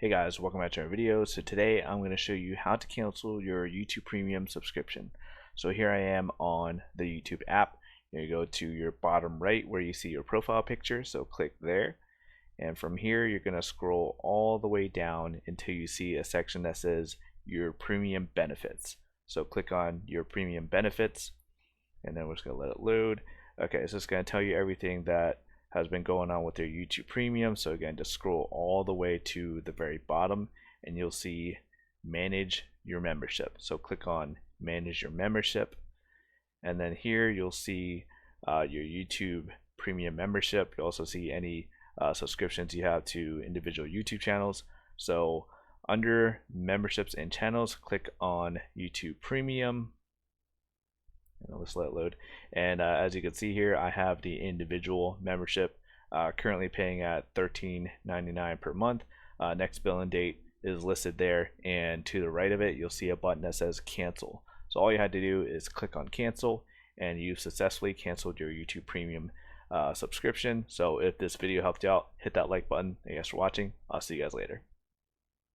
Hey guys, welcome back to our video. So today I'm going to show you how to cancel your YouTube Premium subscription. So here I am on the YouTube app. You go to your bottom right where you see your profile picture, so click there. And from here you're going to scroll all the way down until you see a section that says your premium benefits. So click on your premium benefits and then we're just going to let it load. Okay, so it's going to tell you everything that has been going on with their YouTube Premium. So again, just scroll all the way to the very bottom and you'll see manage your membership. So click on manage your membership, and then here you'll see your YouTube Premium membership. You'll also see any subscriptions you have to individual YouTube channels. So under memberships and channels, click on YouTube Premium. And let's let it load. And as you can see here, I have the individual membership currently paying at $13.99 per month. Next billing date is listed there, and to the right of it you'll see a button that says cancel. So all you had to do is click on cancel and you successfully canceled your YouTube Premium subscription. So if this video helped you out, hit that like button. Thank you guys for watching. I'll see you guys later.